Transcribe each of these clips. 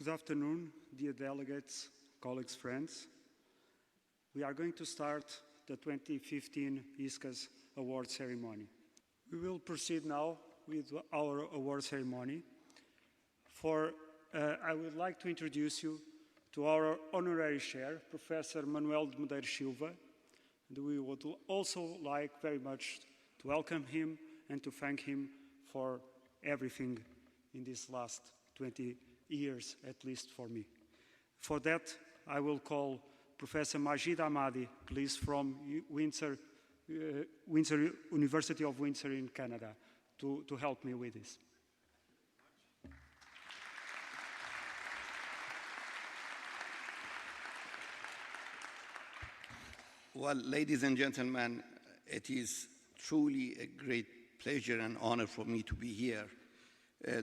Good afternoon, dear delegates, colleagues, friends. We are going to start the 2015 ISCAS award ceremony. We will proceed now with our award ceremony. I would like to introduce you to our honorary chair, Professor Manuel de Medeiros Silva, and we would also like very much to welcome him and to thank him for everything in these last 20 years, at least for me. For that, I will call Professor Majid Ahmadi, please, from University of Windsor in Canada, to help me with this. Well, ladies and gentlemen, it is truly a great pleasure and honor for me to be here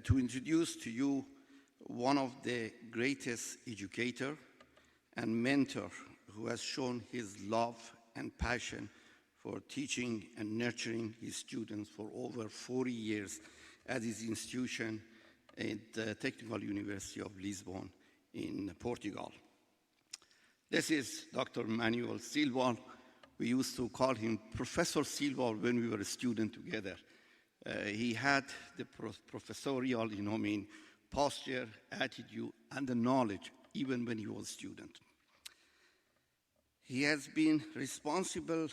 to introduce to you one of the greatest educator and mentor who has shown his love and passion for teaching and nurturing his students for over 40 years at his institution at the Technical University of Lisbon in Portugal. This is Dr. Manuel Silva. We used to call him Professor Silva when we were a student together. He had the professorial, posture, attitude, and the knowledge even when he was a student. He has been responsible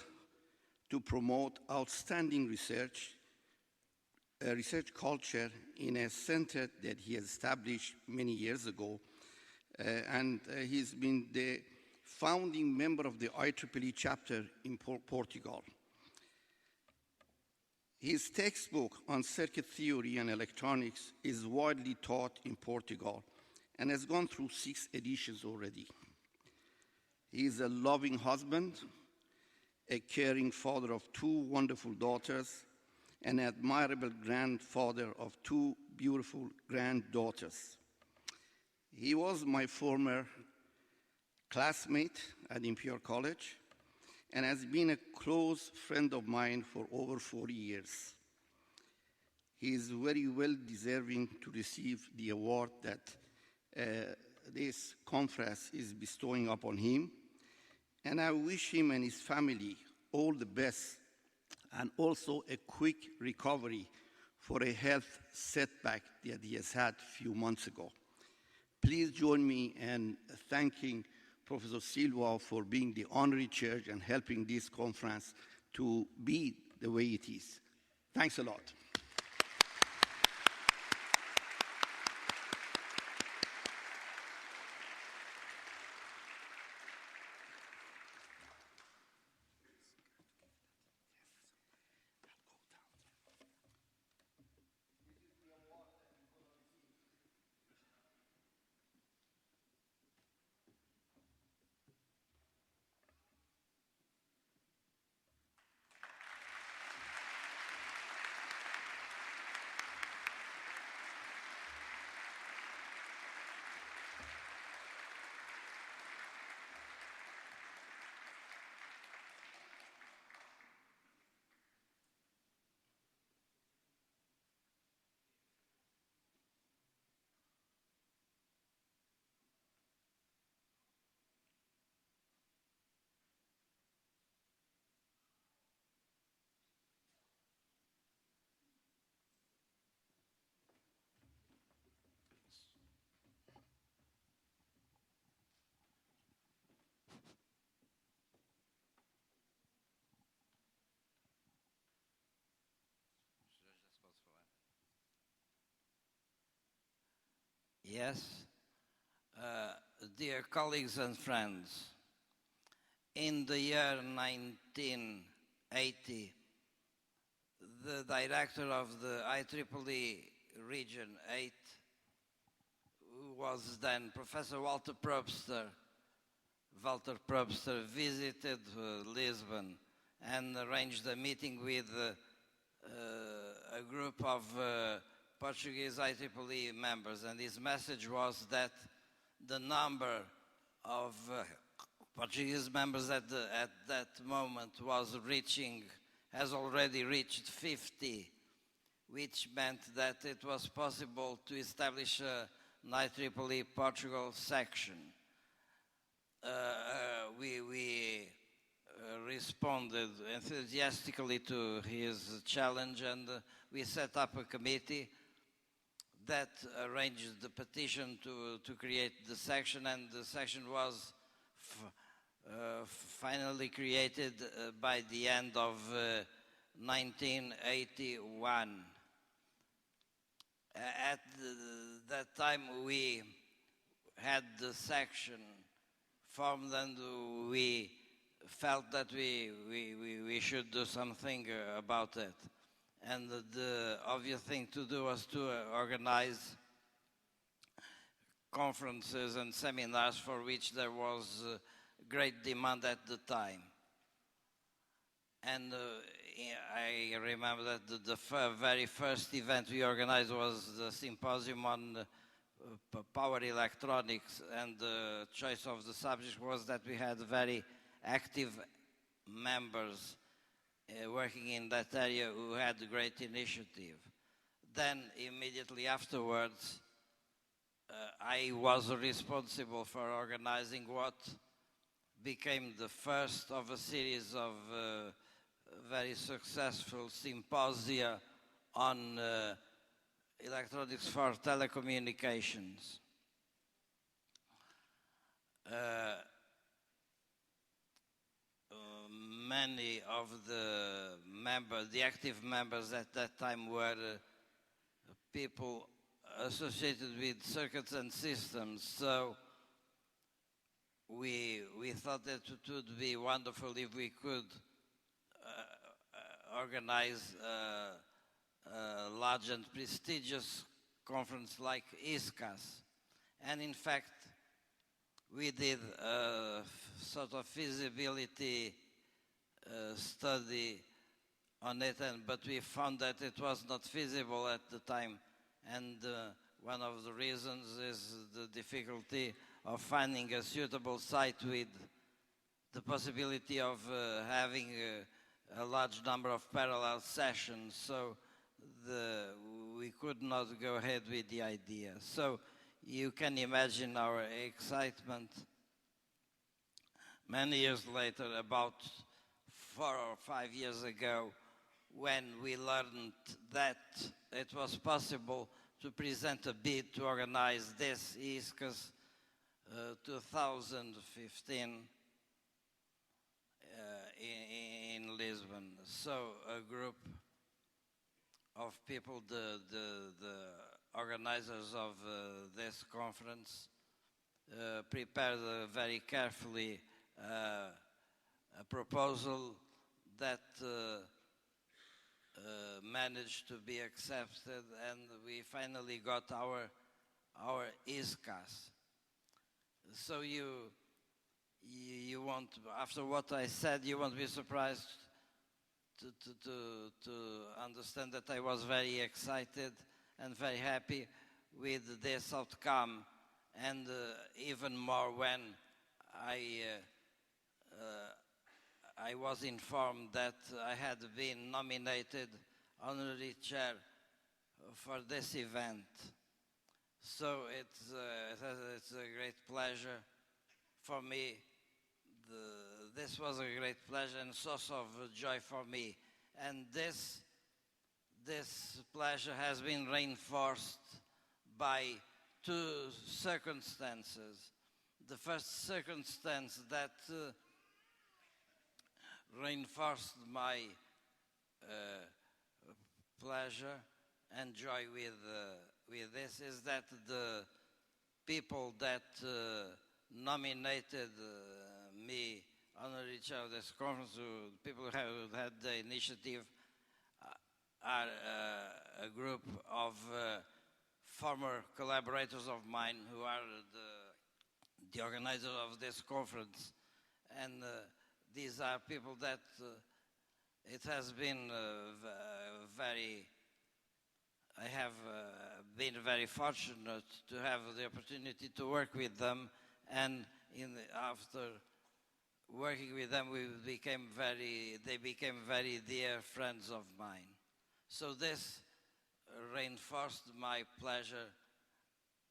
to promote outstanding research culture in a center that he established many years ago, and he's been the founding member of the IEEE chapter in Portugal. His textbook on circuit theory and electronics is widely taught in Portugal and has gone through 6 editions already. He is a loving husband, a caring father of 2 wonderful daughters, and an admirable grandfather of 2 beautiful granddaughters. He was my former classmate at Imperial College and has been a close friend of mine for over 40 years. He is very well deserving to receive the award that this conference is bestowing upon him, and I wish him and his family all the best and also a quick recovery for a health setback that he has had a few months ago. Please join me in thanking Professor Silva for being the honorary chair and helping this conference to be the way it is. Thanks a lot. Yes, dear colleagues and friends, in the year 1980, the director of the IEEE Region 8, who was then Professor Walter Probster, visited Lisbon and arranged a meeting with a group of Portuguese IEEE members, and his message was that the number of Portuguese members at that moment has already reached 50, which meant that it was possible to establish a IEEE Portugal section. We responded enthusiastically to his challenge, and we set up a committee that arranged the petition to create the section, and the section was finally created by the end of 1981. At that time we had the section formed, and we felt that we should do something about it. And the obvious thing to do was to organize conferences and seminars for which there was great demand at the time. And I remember that the very first event we organized was the symposium on power electronics, and the choice of the subject was that we had very active members working in that area who had great initiative. Then immediately afterwards, I was responsible for organizing what became the first of a series of very successful symposia on electronics for telecommunications. Many of the active members at that time were people associated with circuits and systems, so we thought that it would be wonderful if we could organize a large and prestigious conference like ISCAS. And in fact, we did a sort of feasibility study on it, but we found that it was not feasible at the time. And one of the reasons is the difficulty of finding a suitable site with the possibility of having a large number of parallel sessions. So we could not go ahead with the idea. So you can imagine our excitement many years later, about 4 or 5 years ago, when we learned that it was possible to present a bid to organize this ISCAS 2015 in Lisbon. So a group of people, the organizers of this conference, prepared very carefully a proposal that managed to be accepted, and we finally got our ISCAS. So you won't, after what I said, you won't be surprised to understand that I was very excited and very happy with this outcome, and even more when I was informed that I had been nominated honorary chair for this event. So it's a great pleasure for me. This was a great pleasure and source of joy for me. And this pleasure has been reinforced by 2 circumstances. The first circumstance that reinforced my pleasure and joy with this is that the people that nominated me honorary chair of this conference, the people who had the initiative, are a group of former collaborators of mine who are the organizers of this conference. And these are people that it has been I have been very fortunate to have the opportunity to work with them, and after working with them, they became very dear friends of mine. So this reinforced my pleasure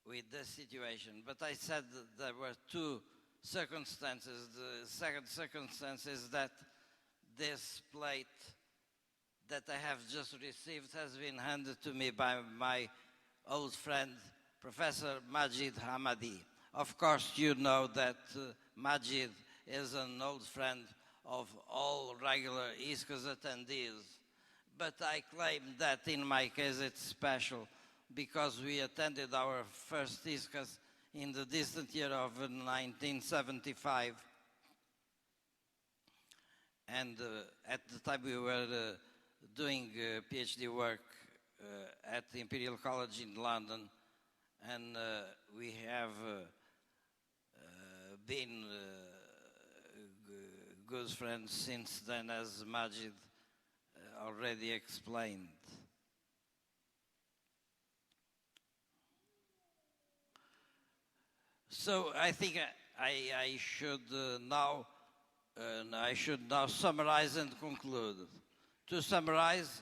with this situation. But I said that there were two circumstances. The second circumstance is that this plate that I have just received has been handed to me by my old friend, Professor Majid Hamadi. Of course, you know that Majid is an old friend of all regular ISCAS attendees. But I claim that in my case it's special because we attended our first ISCAS in the distant year of 1975. And at the time we were doing PhD work at the Imperial College in London, and we have been good friends since then, as Majid already explained. So I think I should now summarize and conclude. To summarize,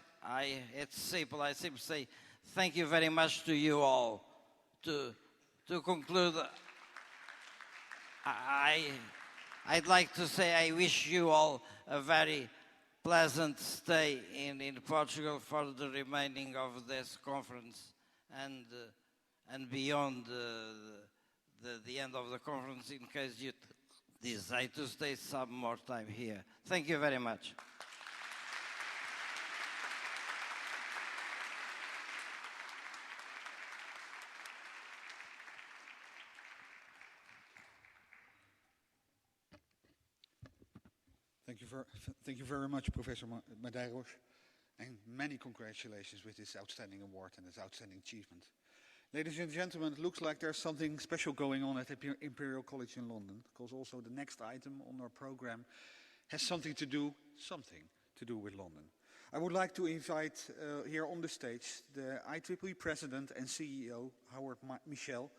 it's simple. I simply say thank you very much to you all. To conclude, I'd like to say I wish you all a very pleasant stay in Portugal for the remaining of this conference and beyond the end of the conference, in case you decide to stay some more time here. Thank you very much. Thank you very much, Professor Medeiros, and many congratulations with this outstanding award and this outstanding achievement. Ladies and gentlemen, it looks like there's something special going on at the Imperial College in London, because also the next item on our program has something to do with London. I would like to invite here on the stage the IEEE President and CEO, Howard Michel,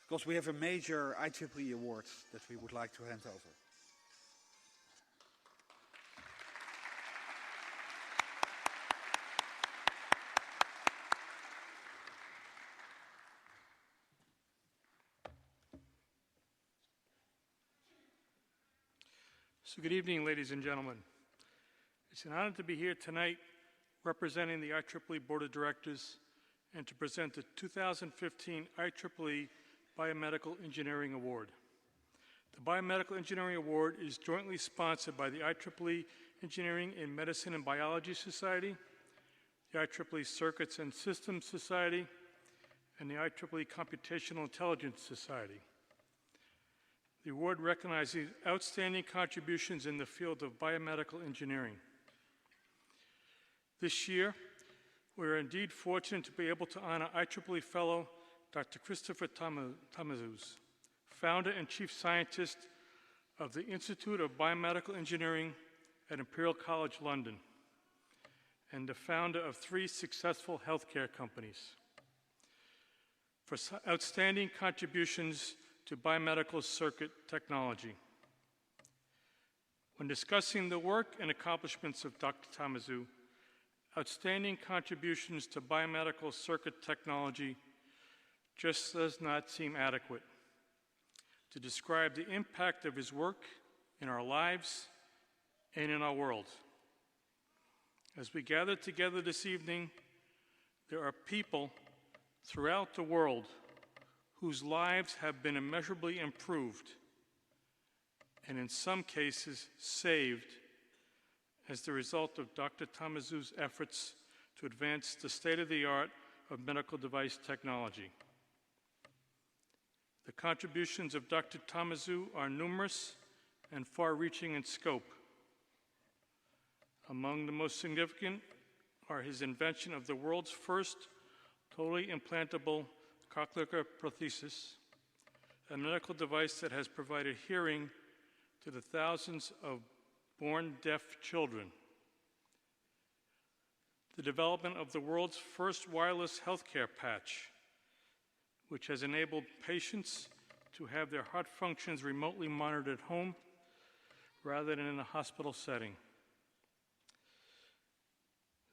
because we have a major IEEE award that we would like to hand over. So good evening, ladies and gentlemen. It's an honor to be here tonight representing the IEEE Board of Directors and to present the 2015 IEEE Biomedical Engineering Award. The Biomedical Engineering Award is jointly sponsored by the IEEE Engineering in Medicine and Biology Society, the IEEE Circuits and Systems Society, and the IEEE Computational Intelligence Society. The award recognizes outstanding contributions in the field of biomedical engineering. This year, we are indeed fortunate to be able to honor IEEE Fellow Dr. Christopher Tamazus, founder and chief scientist of the Institute of Biomedical Engineering at Imperial College London, and the founder of 3 successful healthcare companies, for outstanding contributions to biomedical circuit technology. When discussing the work and accomplishments of Dr. Tamazu, outstanding contributions to biomedical circuit technology just does not seem adequate to describe the impact of his work in our lives and in our world. As we gather together this evening, there are people throughout the world whose lives have been immeasurably improved and in some cases saved as the result of Dr. Tamazu's efforts to advance the state-of-the-art of medical device technology. The contributions of Dr. Tamazu are numerous and far-reaching in scope. Among the most significant are his invention of the world's first totally implantable cochlear prosthesis, a medical device that has provided hearing to the thousands of born deaf children. The development of the world's first wireless healthcare patch, which has enabled patients to have their heart functions remotely monitored at home rather than in a hospital setting.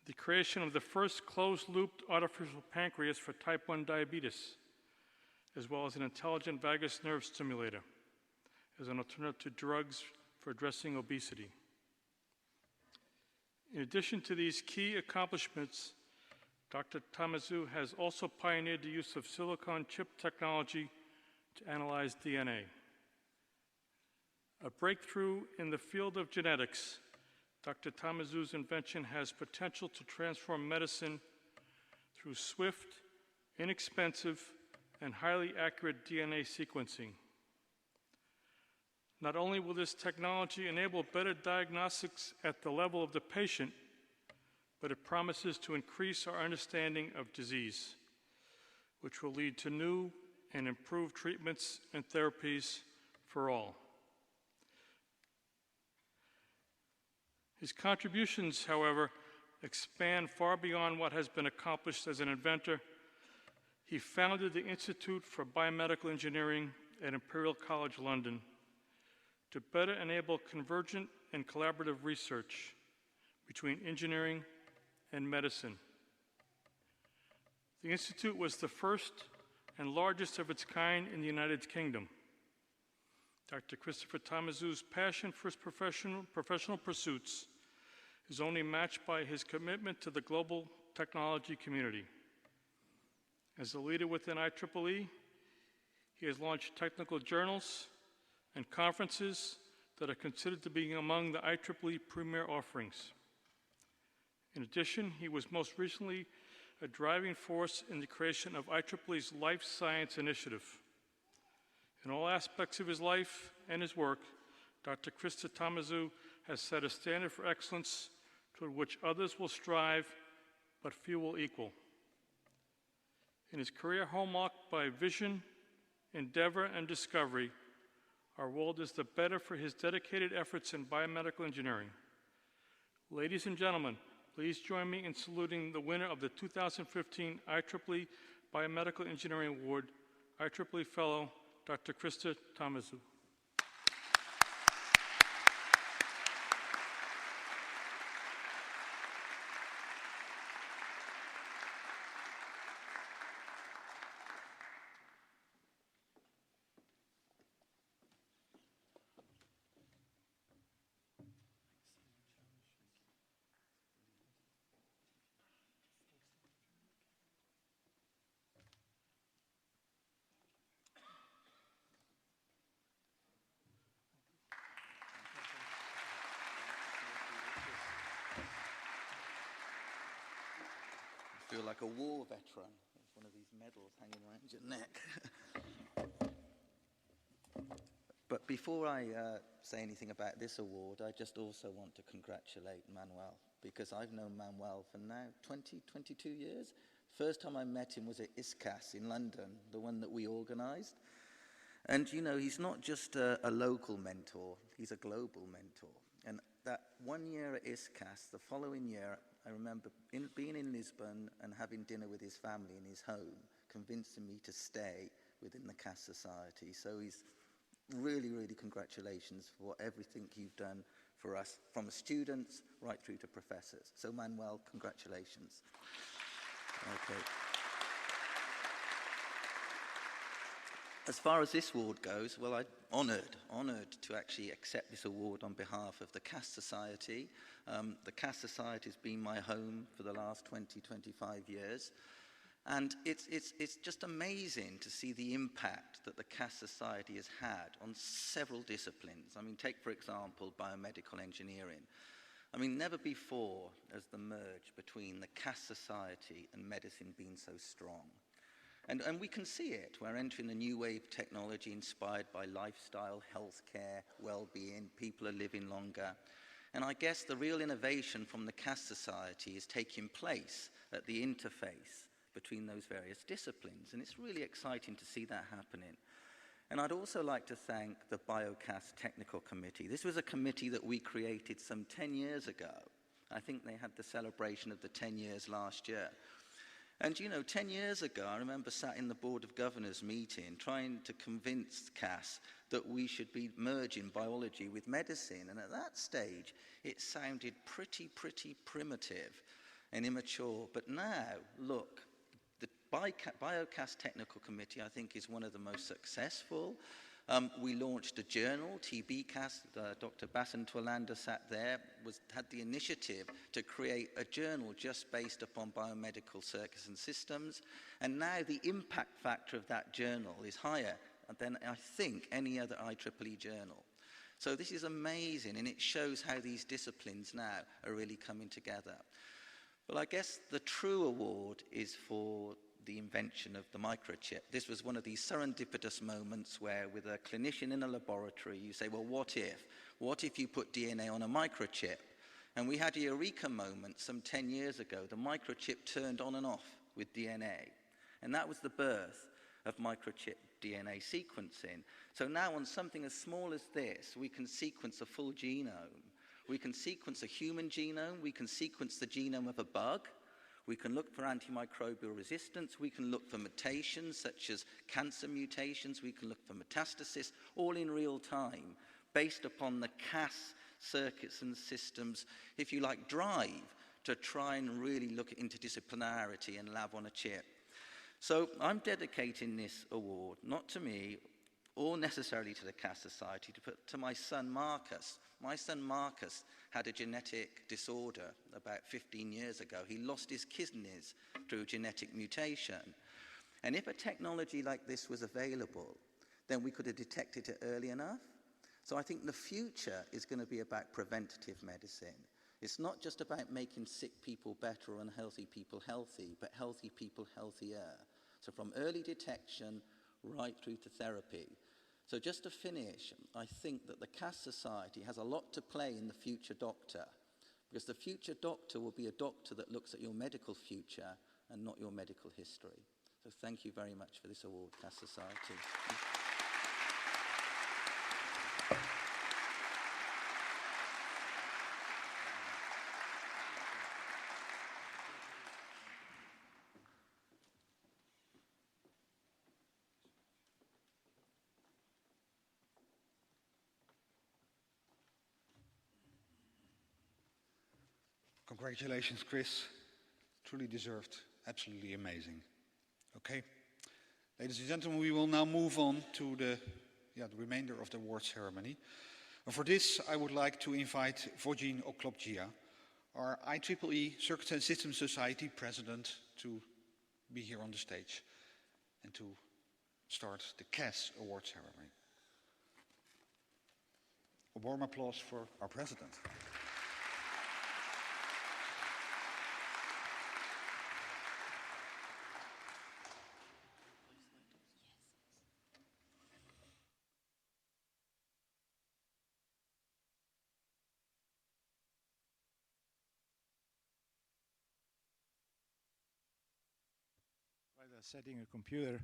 The creation of the first closed-loop artificial pancreas for type 1 diabetes, as well as an intelligent vagus nerve stimulator as an alternative to drugs for addressing obesity. In addition to these key accomplishments, Dr. Tamazu has also pioneered the use of silicon chip technology to analyze DNA. A breakthrough in the field of genetics, Dr. Tamazu's invention has potential to transform medicine through swift, inexpensive, and highly accurate DNA sequencing. Not only will this technology enable better diagnostics at the level of the patient, but it promises to increase our understanding of disease, which will lead to new and improved treatments and therapies for all. His contributions, however, expand far beyond what has been accomplished as an inventor. He founded the Institute for Biomedical Engineering at Imperial College London to better enable convergent and collaborative research between engineering and medicine. The Institute was the first and largest of its kind in the United Kingdom. Dr. Christopher Tamazu's passion for his professional pursuits is only matched by his commitment to the global technology community. As a leader within IEEE, he has launched technical journals and conferences that are considered to be among the IEEE premier offerings. In addition, he was most recently a driving force in the creation of IEEE's Life Science Initiative. In all aspects of his life and his work, Dr. Christopher Tamazu has set a standard for excellence toward which others will strive, but few will equal. In his career hallmarked by vision, endeavor, and discovery, our world is the better for his dedicated efforts in biomedical engineering. Ladies and gentlemen, please join me in saluting the winner of the 2015 IEEE Biomedical Engineering Award, IEEE Fellow, Dr. Christopher Tamazu. Feel like a war veteran with one of these medals hanging around your neck. But before I say anything about this award, I just also want to congratulate Manuel, because I've known Manuel for now 22 years. First time I met him was at ISCAS in London, the one that we organized. And you know, he's not just a local mentor, he's a global mentor. And that 1 year at ISCAS, the following year, I remember being in Lisbon and having dinner with his family in his home, convincing me to stay within the CAS Society. So he's really, really congratulations for everything you've done for us, from students right through to professors. So Manuel, congratulations. Okay. As far as this award goes, well, I'm honoured to actually accept this award on behalf of the CAS Society. The CAS Society has been my home for the last 25 years. And it's just amazing to see the impact that the CAS Society has had on several disciplines. I mean, take, for example, biomedical engineering. I mean, never before has the merge between the CAS Society and medicine been so strong. And we can see it. We're entering a new wave of technology inspired by lifestyle, healthcare, well-being. People are living longer. And I guess the real innovation from the CAS Society is taking place at the interface between those various disciplines. And it's really exciting to see that happening. And I'd also like to thank the BioCAS Technical Committee. This was a committee that we created some 10 years ago. I think they had the celebration of the 10 years last year. And, you know, 10 years ago, I remember sat in the Board of Governors meeting trying to convince CAS that we should be merging biology with medicine. And at that stage, it sounded pretty primitive and immature. But now, look, the BioCAS Technical Committee, I think, is one of the most successful. We launched a journal, TBCAS. Dr. Bassant Twalanda sat there, had the initiative to create a journal just based upon biomedical circuits and systems. And now the impact factor of that journal is higher than, I think, any other IEEE journal. So this is amazing, and it shows how these disciplines now are really coming together. But I guess the true award is for the invention of the microchip. This was one of these serendipitous moments where, with a clinician in a laboratory, you say, well, what if? What if you put DNA on a microchip? And we had a eureka moment some 10 years ago. The microchip turned on and off with DNA. And that was the birth of microchip DNA sequencing. So now on something as small as this, we can sequence a full genome. We can sequence a human genome. We can sequence the genome of a bug. We can look for antimicrobial resistance. We can look for mutations such as cancer mutations. We can look for metastasis, all in real time, based upon the CAS circuits and systems, if you like, drive to try and really look at interdisciplinarity and lab on a chip. So I'm dedicating this award, not to me or necessarily to the CAS Society, but to my son Marcus. My son Marcus had a genetic disorder about 15 years ago. He lost his kidneys through genetic mutation. And if a technology like this was available, then we could have detected it early enough. So I think the future is going to be about preventative medicine. It's not just about making sick people better or unhealthy people healthy, but healthy people healthier. So from early detection right through to therapy. So just to finish, I think that the CAS Society has a lot to play in the future doctor, because the future doctor will be a doctor that looks at your medical future and not your medical history. So thank you very much for this award, CAS Society. Congratulations, Chris. Truly deserved. Absolutely amazing. Okay. Ladies and gentlemen, we will now move on to the remainder of the award ceremony. And for this, I would like to invite Vojin Oklopgia, our IEEE Circuits and Systems Society president, to be here on the stage and to start the CAS award ceremony. A warm applause for our president. Setting a computer,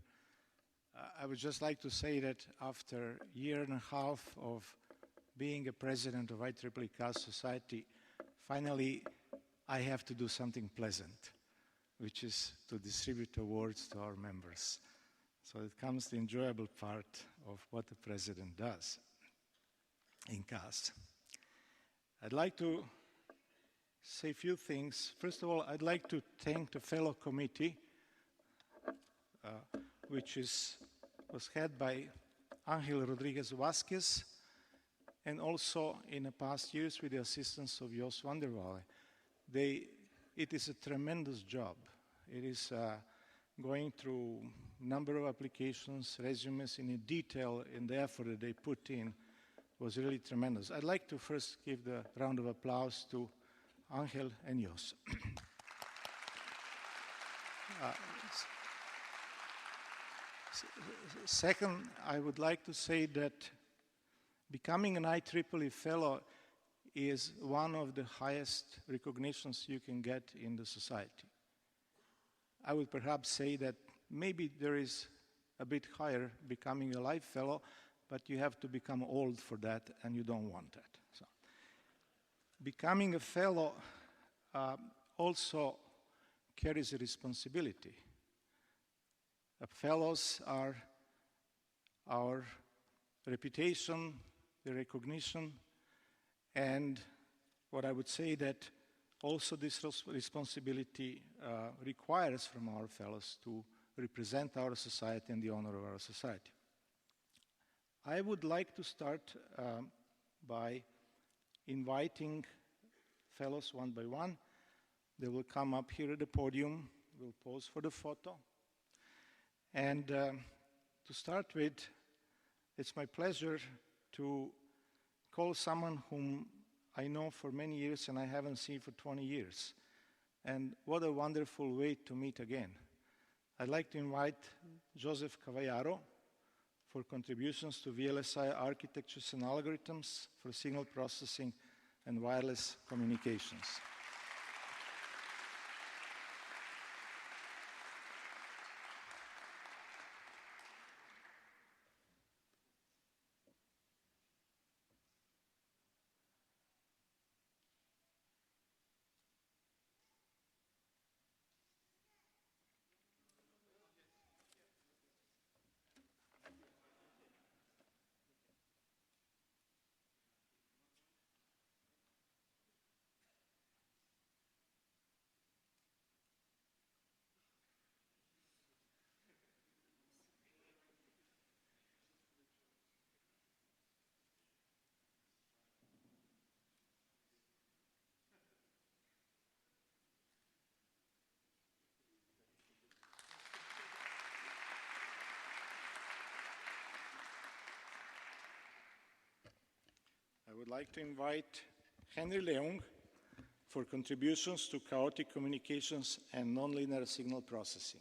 I would just like to say that after a year and a half of being a president of IEEE CAS Society, finally I have to do something pleasant, which is to distribute awards to our members. So it comes the enjoyable part of what the president does in CAS. I'd like to say a few things. First of all, I'd like to thank the fellow committee, which was head by Angel Rodriguez Vasquez, and also in the past years with the assistance of Jos van der Walle. It is a tremendous job. It is going through a number of applications, resumes in detail, and the effort that they put in was really tremendous. I'd like to first give the round of applause to Angel and Jos. Second, I would like to say that becoming an IEEE fellow is one of the highest recognitions you can get in the society. I would perhaps say that maybe there is a bit higher becoming a life fellow, but you have to become old for that, and you don't want that. So, becoming a fellow also carries a responsibility. Fellows are our reputation, the recognition, and what I would say that also this responsibility requires from our fellows to represent our society and the honor of our society. I would like to start by inviting fellows one by one. They will come up here at the podium, will pose for the photo. And to start with, it's my pleasure to call someone whom I know for many years and I haven't seen for 20 years. And what a wonderful way to meet again. I'd like to invite Joseph Cavallaro for contributions to VLSI architectures and algorithms for signal processing and wireless communications. I would like to invite Henry Leung for contributions to chaotic communications and nonlinear signal processing.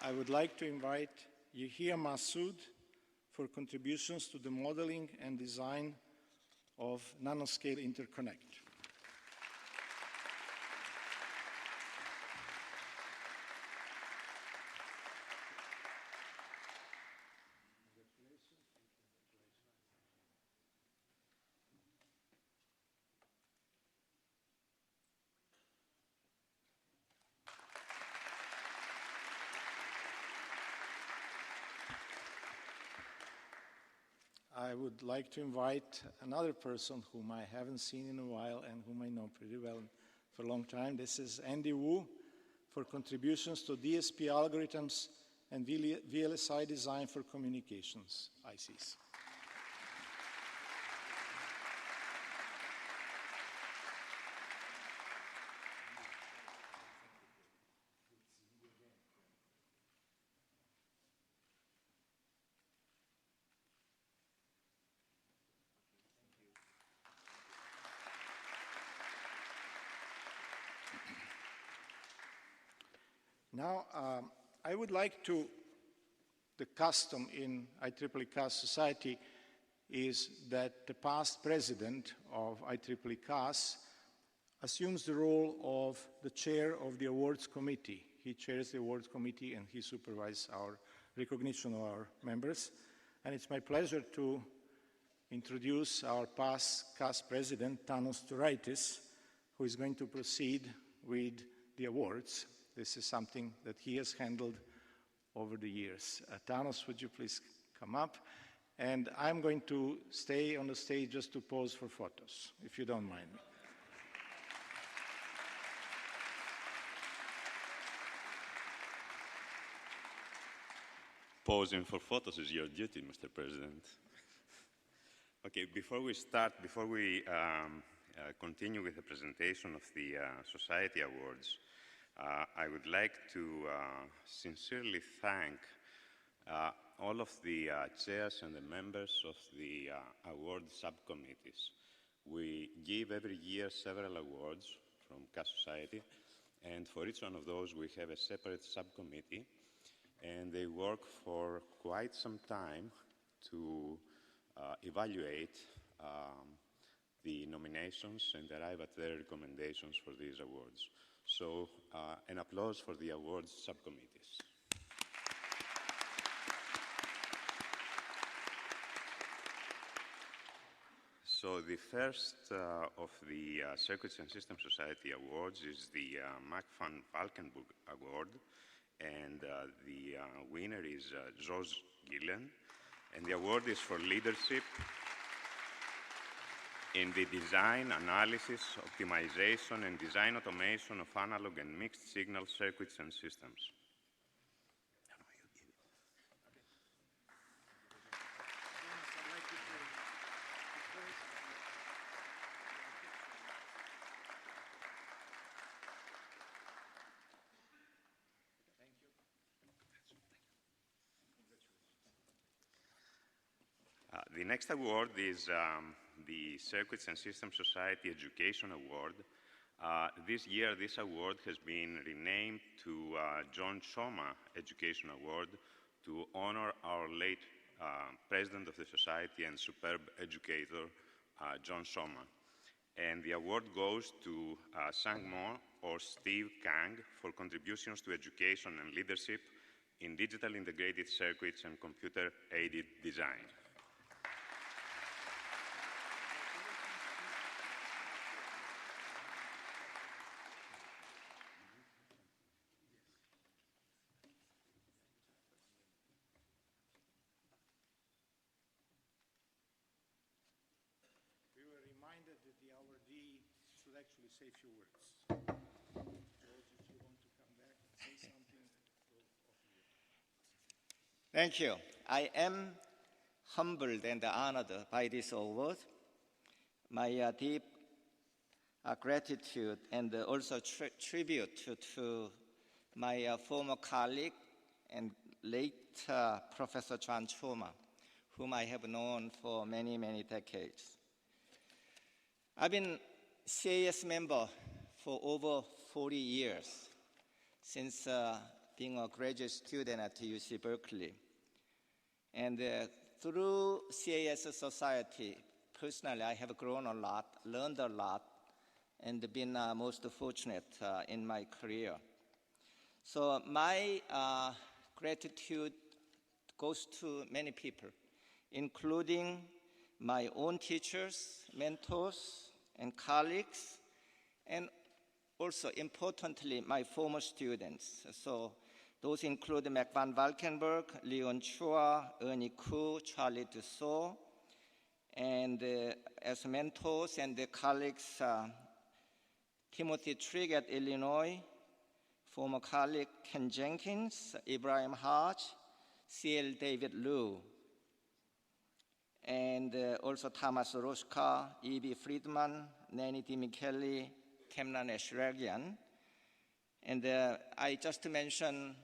I would like to invite Yehia Massoud for contributions to the modeling and design of nanoscale interconnect. I would like to invite another person whom I haven't seen in a while and whom I know pretty well for a long time. This is Andy Wu for contributions to DSP algorithms and VLSI design for communications, ICs. Now, I would like to, the custom in IEEE society is that the past president of IEEE assumes the role of the chair of the awards committee. He chairs the awards committee and he supervises our recognition of our members. And it's my pleasure to introduce our past CAS president, Thanos Turaitis, who is going to proceed with the awards. This is something that he has handled over the years. Thanos, would you please come up? And I'm going to stay on the stage just to pose for photos, if you don't mind. Posing for photos is your duty, Mr. President. Okay, before we start, before we continue with the presentation of the Society Awards, I would like to sincerely thank all of the chairs and the members of the award subcommittees. We give every year several awards from CAS Society, and for each one of those we have a separate subcommittee, and they work for quite some time to evaluate the nominations and arrive at their recommendations for these awards. So an applause for the awards subcommittees. So the first of the Circuits and System Society Awards is the Mac van Valkenburg Award, and the winner is Jos Gillen, and the award is for leadership in the design, analysis, optimization, and design automation of analog and mixed signal circuits and systems. The next award is the Circuits and Systems Society Education Award. This year, this award has been renamed to John Choma Education Award to honor our late president of the society and superb educator, John Choma. And the award goes to Sang Mo or Steve Kang for contributions to education and leadership in digital integrated circuits and computer-aided design. That the awardee should actually say a few words. George, if you want to come back and say something, Thank you. I am humbled and honored by this award. My deep gratitude and also tribute to my former colleague and late Professor John Choma, whom I have known for many, many decades. I've been CAS member for over 40 years, since being a graduate student at UC Berkeley. And through CAS Society, personally, I have grown a lot, learned a lot, and been most fortunate in my career. So my gratitude goes to many people, including my own teachers, mentors, and colleagues, and also importantly, my former students. So those include Mac van Valkenburg, Leon Chua, Ernie Koo, Charlie Dussault, and as mentors and colleagues, Timothy Trigg at Illinois, former colleague Ken Jenkins, Ibrahim Hodge, C.L. David Liu, and also Thomas Roshka, E.B. Friedman, Nanny D. Micheli, Kemnan Eshragian. And I just mentioned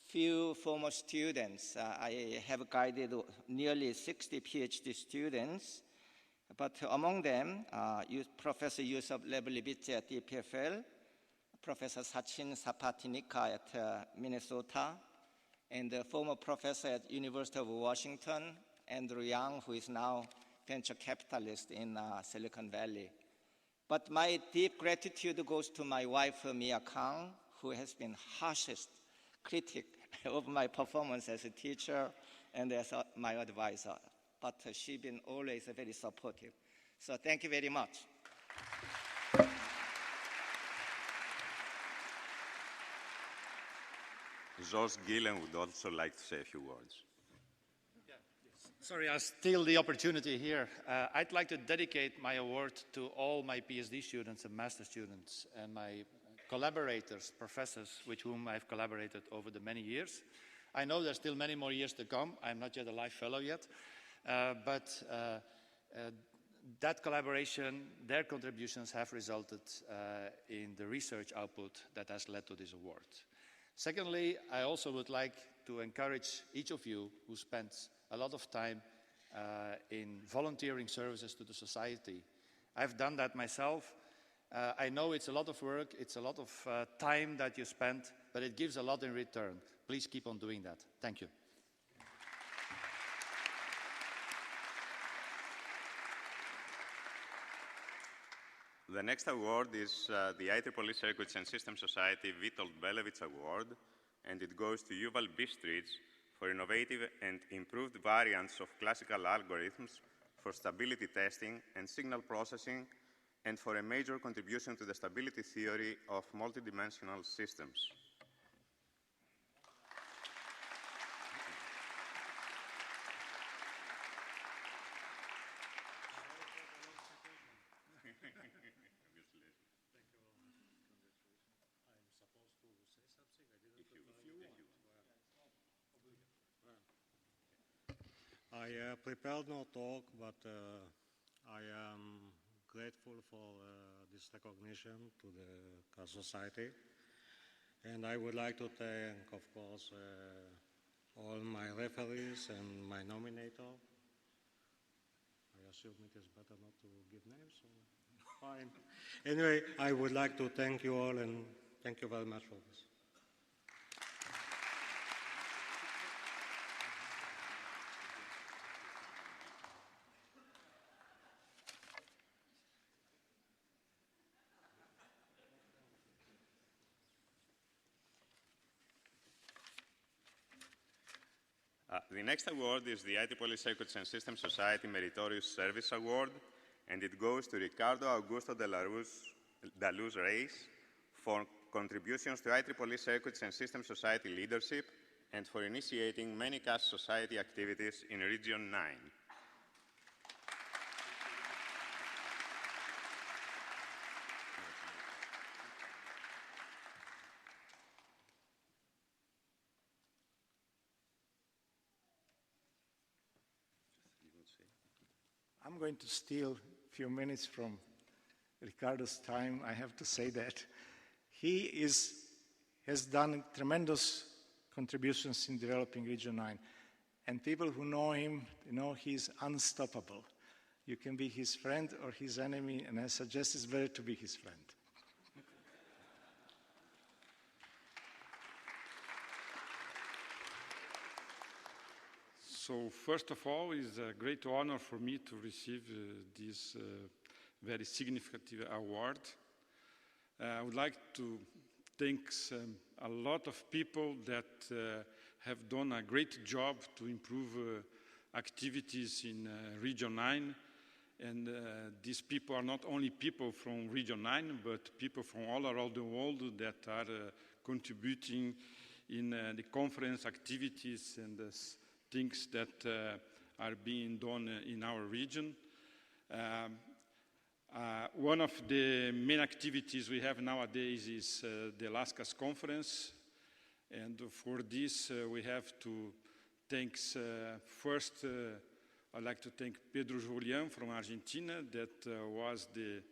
few former students. I have guided nearly 60 PhD students, but among them, Professor Yusuf Leblibidze at EPFL, Professor Sachin Sapatinika at Minnesota, and the former professor at University of Washington, Andrew Yang, who is now venture capitalist in Silicon Valley. But my deep gratitude goes to my wife, Mia Kang, who has been harshest critic of my performance as a teacher and as my advisor. But she's been always very supportive. So thank you very much. Jos Gillen would also like to say a few words. Sorry, I steal the opportunity here. I'd like to dedicate my award to all my PhD students and master students and my collaborators, professors with whom I've collaborated over the many years. I know there's still many more years to come. I'm not yet a life fellow yet. But that collaboration, their contributions have resulted in the research output that has led to this award. Secondly, I also would like to encourage each of you who spent a lot of time in volunteering services to the society. I've done that myself. I know it's a lot of work, it's a lot of time that you spend, but it gives a lot in return. Please keep on doing that. Thank you. The next award is the IEEE Circuits and Systems Society Witold Belevich Award, and it goes to Yuval Bistritz for innovative and improved variants of classical algorithms for stability testing and signal processing, and for a major contribution to the stability theory of multidimensional systems. I prepared no talk, but I am grateful for this recognition to the CAS Society. And I would like to thank, of course, all my referees and my nominator. I assume it is better not to give names, so fine. Anyway, I would like to thank you all, and thank you very much for this. The next award is the IEEE Circuits and Systems Society Meritorious Service Award, and it goes to Ricardo Augusto de la Luz Reis for contributions to IEEE Circuits and Systems Society leadership and for initiating many CAS Society activities in Region 9. I'm going to steal a few minutes from Ricardo's time. I have to say that he has done tremendous contributions in developing Region 9. And people who know him, know he's unstoppable. You can be his friend or his enemy, and I suggest it's better to be his friend. So first of all, it's a great honor for me to receive this very significant award. I would like to thank a lot of people that have done a great job to improve activities in Region 9. And these people are not only people from Region 9, but people from all around the world that are contributing in the conference activities and things that are being done in our region. One of the main activities we have nowadays is the ISCAS conference. And for this, we have to thank first, I'd like to thank Pedro Julian from Argentina, that was the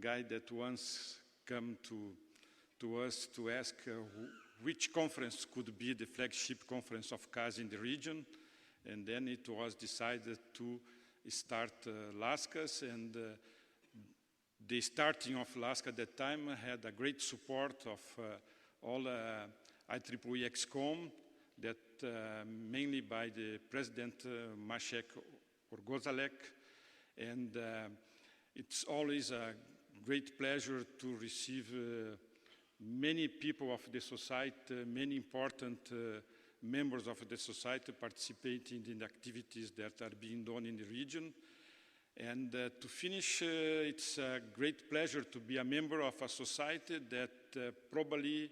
guy that once came to us to ask which conference could be the flagship conference of CAS in the region. And then it was decided to start ISCAS, and the starting of ISCAS at that time had a great support of all IEEE EXCOM, that mainly by the President Maciek Orgozalek. And it's always a great pleasure to receive many people of the society, many important members of the society participating in the activities that are being done in the region. And to finish, it's a great pleasure to be a member of a society that probably,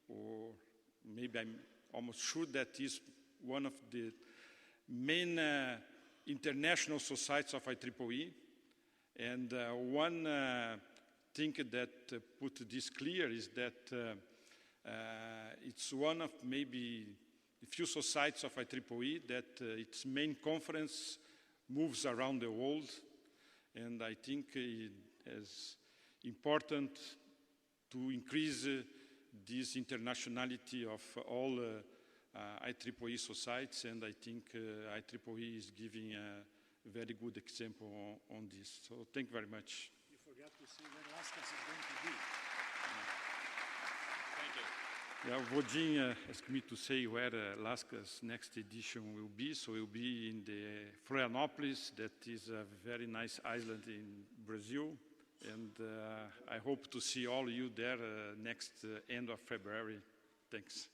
or maybe I'm almost sure that is one of the main international societies of IEEE. And one thing that put this clear is that it's one of maybe a few societies of IEEE that its main conference moves around the world. And I think it is important to increase this internationality of all IEEE societies, and I think IEEE is giving a very good example on this. So thank you very much. You forgot to say where ISCAS is going to be. Thank you. Yeah, Vodin asked me to say where ISCAS next edition will be. So it will be in the Florianópolis, that is a very nice island in Brazil. And I hope to see all of you there next end of February. Thanks.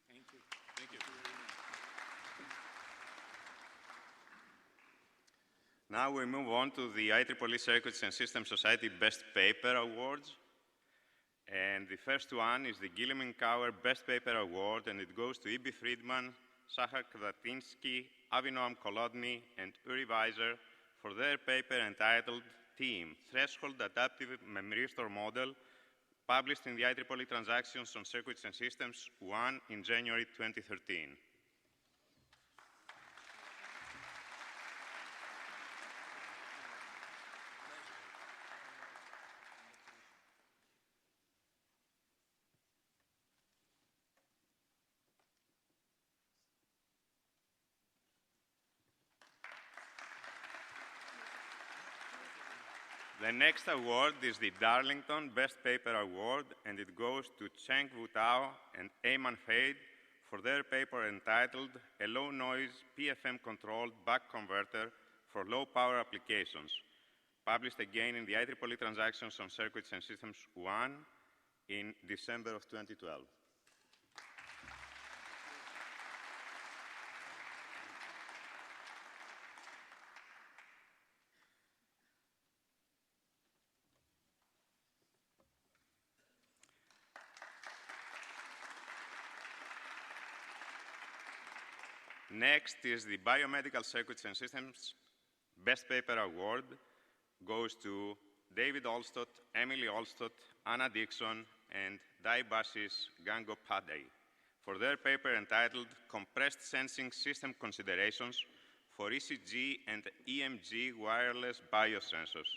Thank you. Thank you. Now we move on to the IEEE Circuits and Systems Society Best Paper Awards. And the first one is the Gilliman-Kauer Best Paper Award, and it goes to E.B. Friedman, Sahar Kvatinsky, Avinoam Kolodny, and Uri Weiser for their paper entitled Team, Threshold Adaptive Memristor Model, published in the IEEE Transactions on Circuits and Systems 1 in January 2013. The next award is the Darlington Best Paper Award, and it goes to Cheng Wu Tao and Ayman Fade for their paper entitled A Low-Noise PFM-Controlled Buck Converter for Low-Power Applications, published again in the IEEE Transactions on Circuits and Systems 1 in December of 2012. Next is the Biomedical Circuits and Systems Best Paper Award. Goes to David Olstott, Emily Olstott, Anna Dixon, and Daibasis Gangopadhyay for their paper entitled Compressed Sensing System Considerations for ECG and EMG Wireless Biosensors,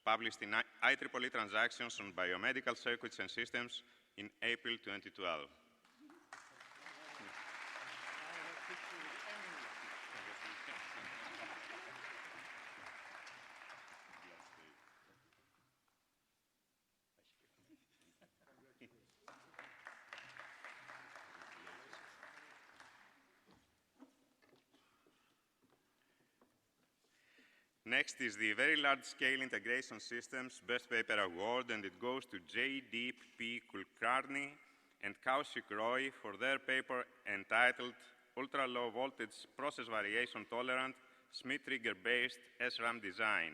published in IEEE Transactions on Biomedical Circuits and Systems in April 2012. Next is the Very Large-Scale Integration Systems Best Paper Award, and it goes to J.D.P. Kulkarni and Kaushik Roy for their paper entitled Ultra-Low Voltage Process Variation Tolerant Smith Trigger-Based SRAM Design,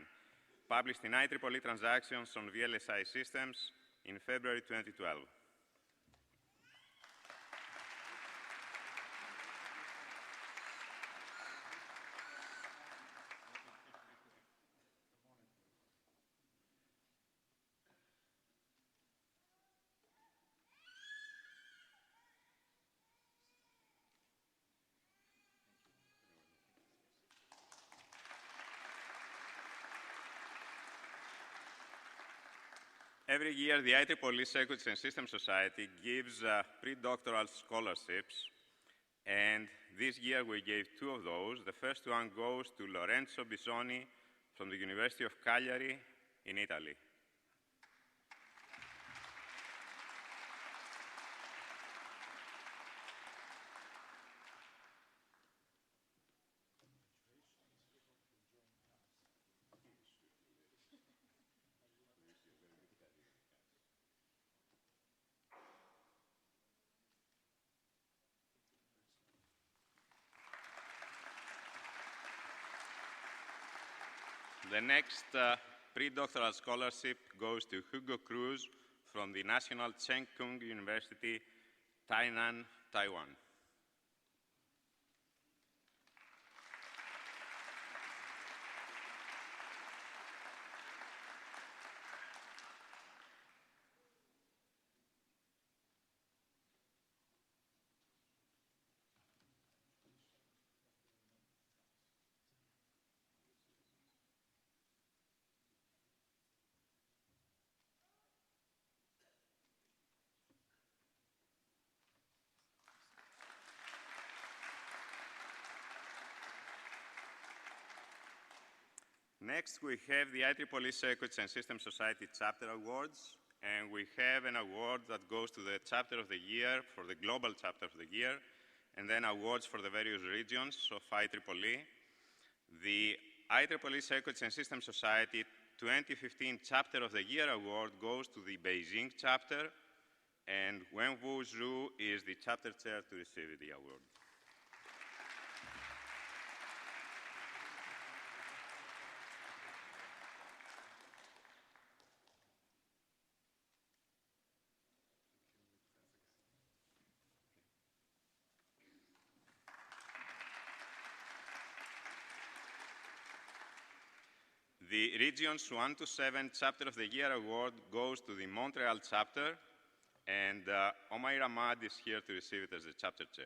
published in IEEE Transactions on VLSI Systems in February 2012. Every year, the IEEE Circuits and Systems Society gives pre-doctoral scholarships, and this year we gave 2 of those. The first one goes to Lorenzo Bisoni from the University of Cagliari in Italy. The next pre-doctoral scholarship goes to Hugo Cruz from the National Cheng Kung University, Tainan, Taiwan. Next, we have the IEEE Circuits and Systems Society Chapter Awards, and we have an award that goes to the Chapter of the Year for the Global Chapter of the Year, and then awards for the various regions of IEEE. The IEEE Circuits and Systems Society 2015 Chapter of the Year award goes to the Beijing chapter, and Wenwu Zhu is the chapter chair to receive the award. The Regions 1 to 7 Chapter of the Year award goes to the Montreal chapter, and Omair Ahmad is here to receive it as the chapter chair.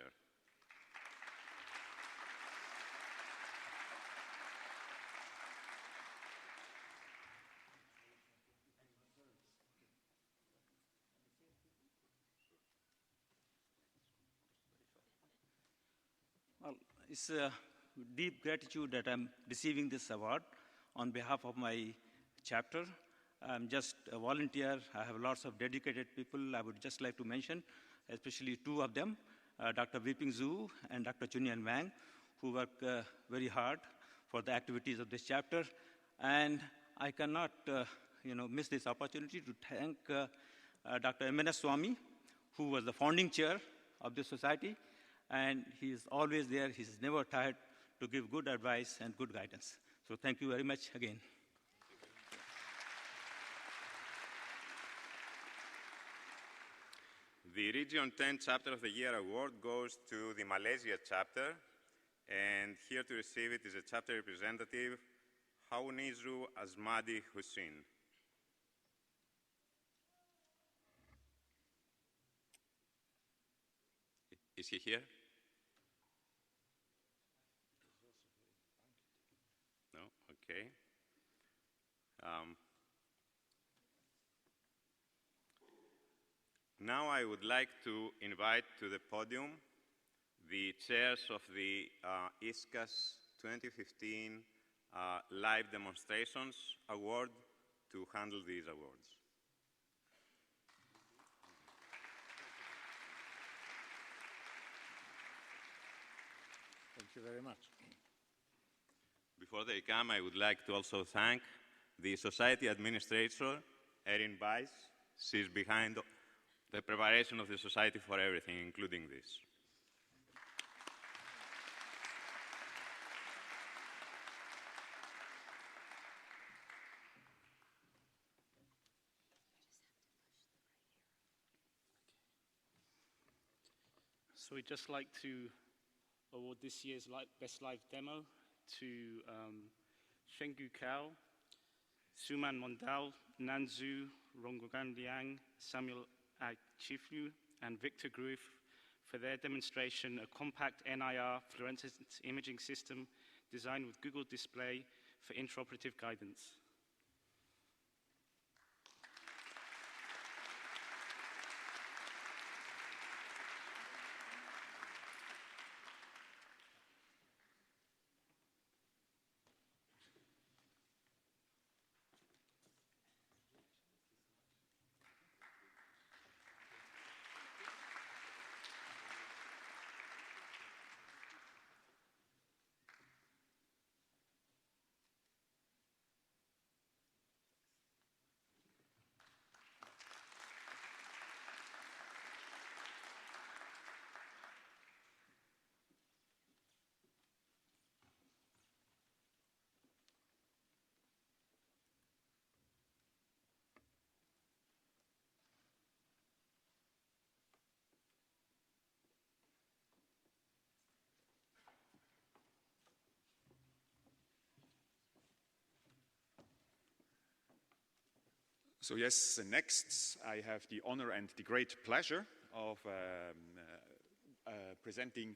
Well, it's a deep gratitude that I'm receiving this award on behalf of my chapter. I'm just a volunteer. I have lots of dedicated people I would just like to mention, especially two of them, Dr. Weiping Zhu and Dr. Chunyan Wang, who work very hard for the activities of this chapter. And I cannot miss this opportunity to thank Dr. M.N.S. Swami, who was the founding chair of this society. And he is always there. He's never tired to give good advice and good guidance. So thank you very much again. The Region 10 Chapter of the Year award goes to the Malaysia chapter, and here to receive it is a chapter representative, Haunizru Azmadi Hussein. Is he here? No? Okay. Now I would like to invite to the podium the chairs of the ISCAS 2015 Live Demonstrations Award to handle these awards. Thank you very much. Before they come, I would like to also thank the Society Administrator, Erin Weiss. She's behind the preparation of the Society for everything, including this. So we'd just like to award this year's Best Live Demo to Shenggu Kao, Suman Mondal, Nanzu Rongogan Liang, Samuel Chiflu, and Victor Groove for their demonstration, a compact NIR fluorescence imaging system designed with Google Display for intraoperative guidance. So yes, next I have the honor and the great pleasure of presenting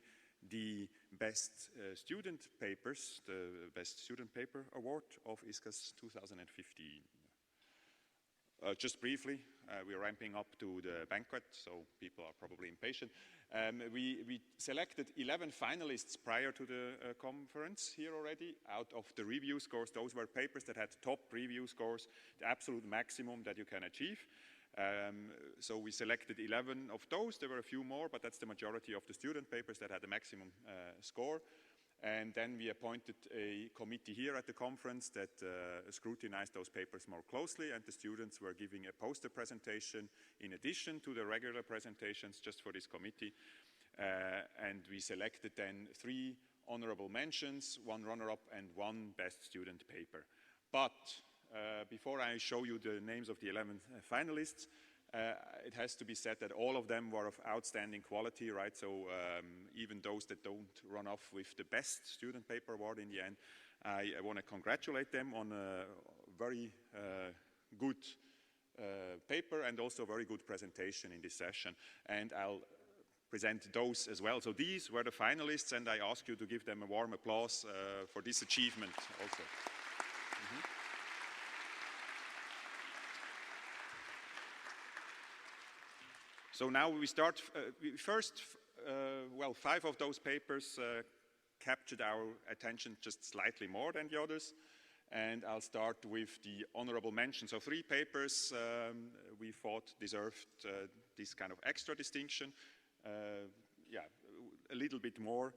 the best student papers, the best student paper award of ISCAS 2015. Just briefly, we are ramping up to the banquet, so people are probably impatient. We selected 11 finalists prior to the conference here already. Out of the review scores, those were papers that had top review scores, the absolute maximum that you can achieve. So we selected 11 of those. There were a few more, but that's the majority of the student papers that had the maximum score. And then we appointed a committee here at the conference that scrutinized those papers more closely, and the students were giving a poster presentation in addition to the regular presentations just for this committee. And we selected then 3 honorable mentions, 1 runner-up, and 1 best student paper. But before I show you the names of the 11 finalists, it has to be said that all of them were of outstanding quality, right? So even those that don't run off with the best student paper award in the end, I want to congratulate them on a very good paper and also very good presentation in this session. And I'll present those as well. So these were the finalists, and I ask you to give them a warm applause for this achievement also. So now we start, well, 5 of those papers captured our attention just slightly more than the others. And I'll start with the honorable mention. So 3 papers we thought deserved this kind of extra distinction. Yeah, a little bit more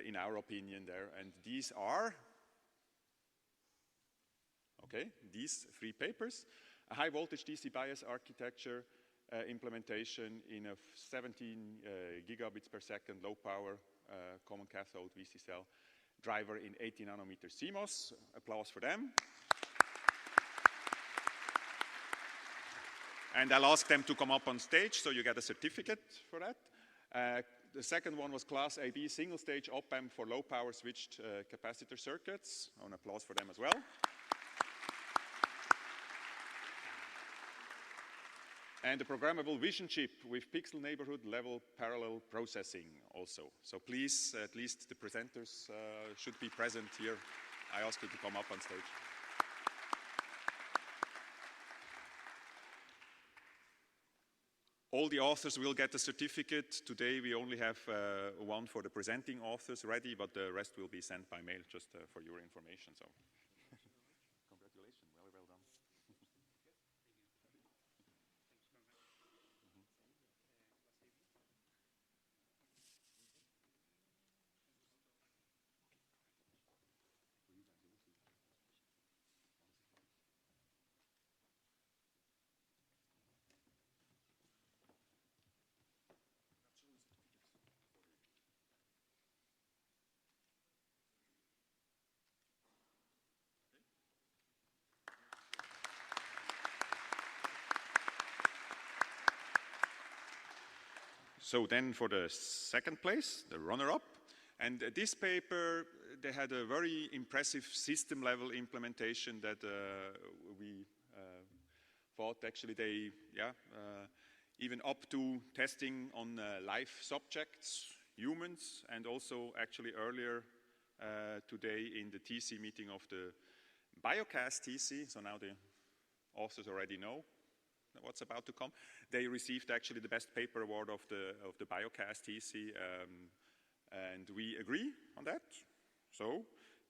in our opinion there. And these are, okay, these 3 papers. A high voltage DC bias architecture implementation in a 17 gigabits per second low power common cathode VC cell driver in 80 nanometer CMOS. Applause for them. And I'll ask them to come up on stage so you get a certificate for that. The second one was Class AB single stage op-amp for low power switched capacitor circuits. An applause for them as well. And a programmable vision chip with pixel neighborhood level parallel processing also. So please, at least the presenters should be present here. I ask you to come up on stage. All the authors will get a certificate. Today we only have 1 for the presenting authors ready, but the rest will be sent by mail just for your information. So. Congratulations, well done. So then for the second place, the runner-up, and this paper, they had a very impressive system-level implementation that we thought actually they, even up to testing on live subjects, humans, and also actually earlier today in the TC meeting of the ISCAS TC, so now the authors already know what's about to come. They received actually the best paper award of the ISCAS TC, and we agree on that. So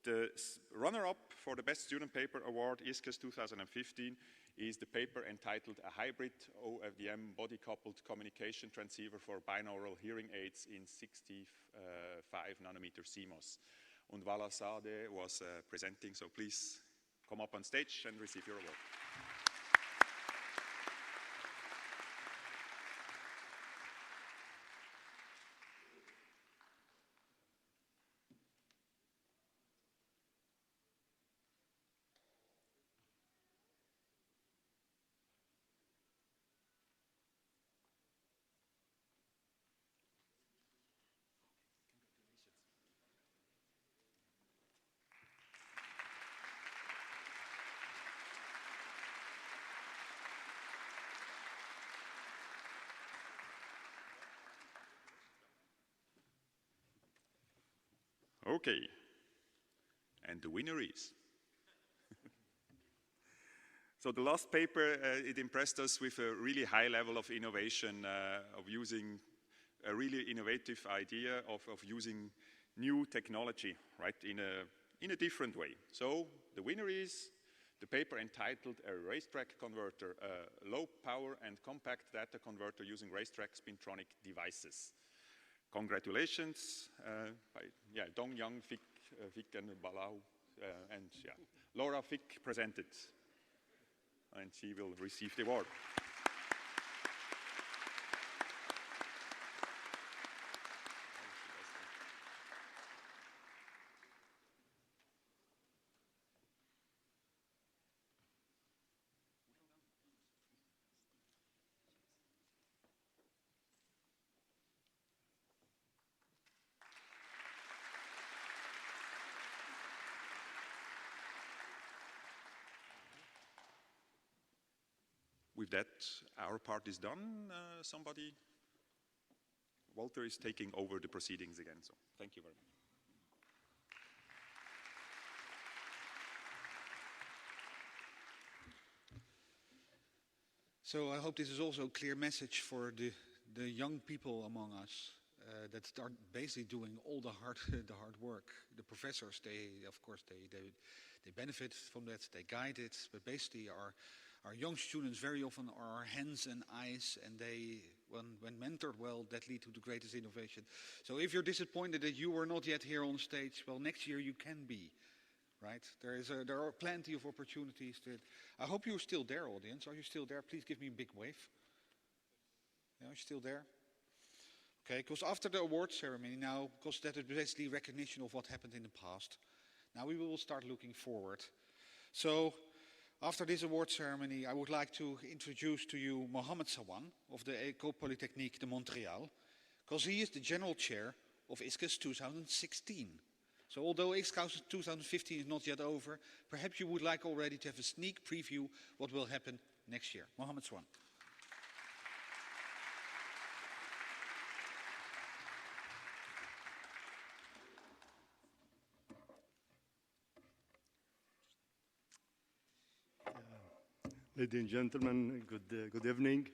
the runner-up for the best student paper award, ISCAS 2015, is the paper entitled A Hybrid OFDM Body-Coupled Communication Transceiver for Binaural Hearing Aids in 65 nanometer CMOS. And Vala Sade was presenting, so please come up on stage and receive your award. Okay, and the winner is. So the last paper, it impressed us with a really high level of innovation, of using a really innovative idea of using new technology, right, in a different way. So the winner is the paper entitled A Racetrack Converter, a low power and compact data converter using racetrack spintronic devices. congratulations by Dong Yang, Vic and Balau, and Laura Vic presented, and she will receive the award. With that, our part is done. Somebody? Walter is taking over the proceedings again, so thank you very much. So I hope this is also a clear message for the young people among us that start basically doing all the hard work. The professors, of course, they benefit from that, they guide it, but basically our young students very often are our hands and eyes, and they, when mentored well, that lead to the greatest innovation. So if you're disappointed that you were not yet here on stage, well, next year you can be, right? There are plenty of opportunities. I hope you're still there, audience. Are you still there? Please give me a big wave. Yeah, you're still there? Okay, because after the award ceremony now, because that is basically recognition of what happened in the past, now we will start looking forward. So, after this award ceremony, I would like to introduce to you Mohamed Sawan of the École Polytechnique de Montréal, because he is the General Chair of ISCAS 2016. So although ISCAS 2015 is not yet over, perhaps you would like already to have a sneak preview what will happen next year. Mohamed Sawan. Ladies and gentlemen, good evening.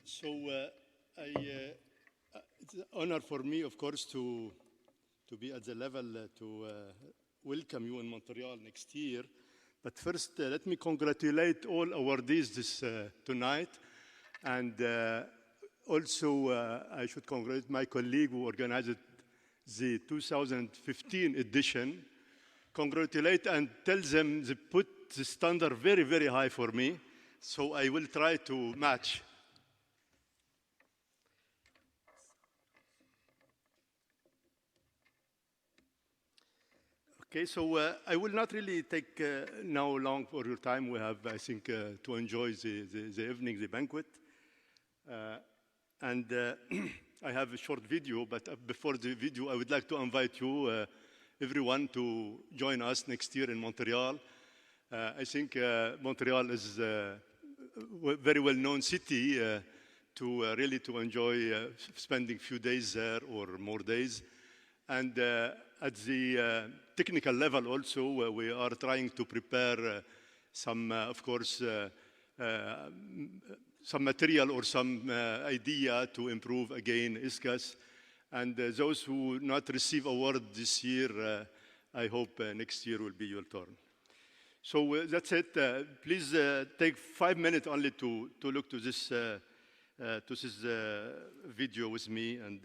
It's an honor for me, of course, to be at the level to welcome you in Montreal next year. But first, let me congratulate all awardees tonight. And also, I should congratulate my colleague who organized the 2015 edition. Congratulate and tell them they put the standard very, very high for me, so I will try to match. Okay, so I will not really take now long for your time. We have, I think, to enjoy the evening, the banquet. I have a short video, but before the video, I would like to invite you, everyone, to join us next year in Montreal. I think Montreal is a very well-known city to really to enjoy spending a few days there or more days. And at the technical level also, we are trying to prepare some, of course, some material or some idea to improve again ISCAS. And those who not receive award this year, I hope next year will be your turn. So that's it. Please take 5 minutes only to look to this video with me. And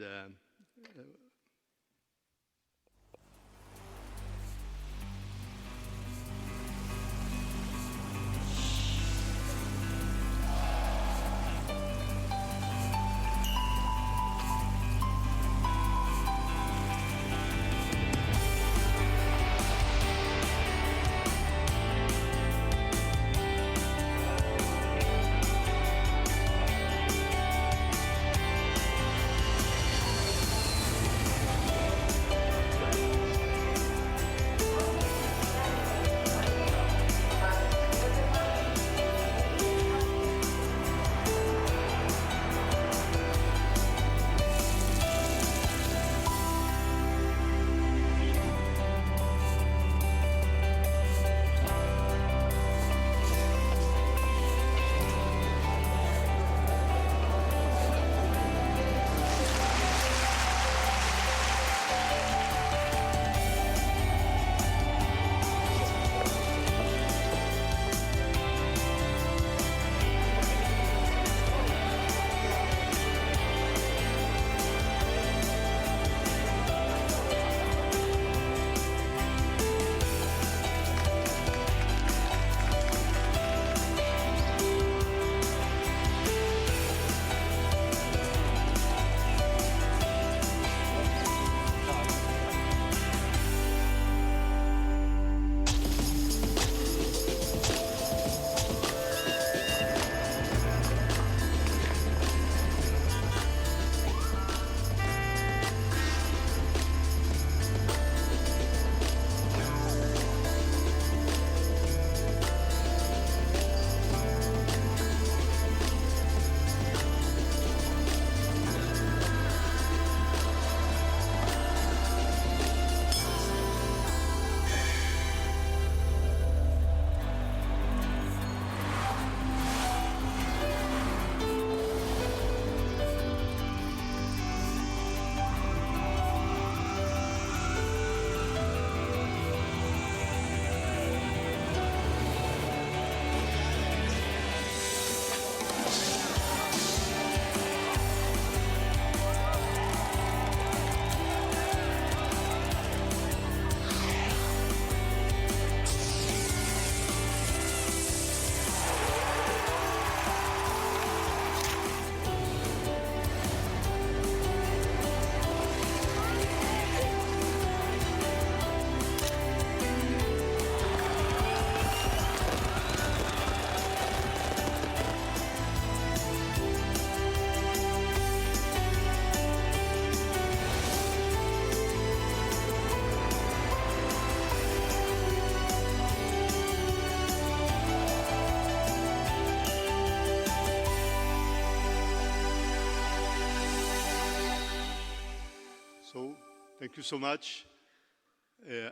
Thank you so much.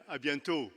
À bientôt.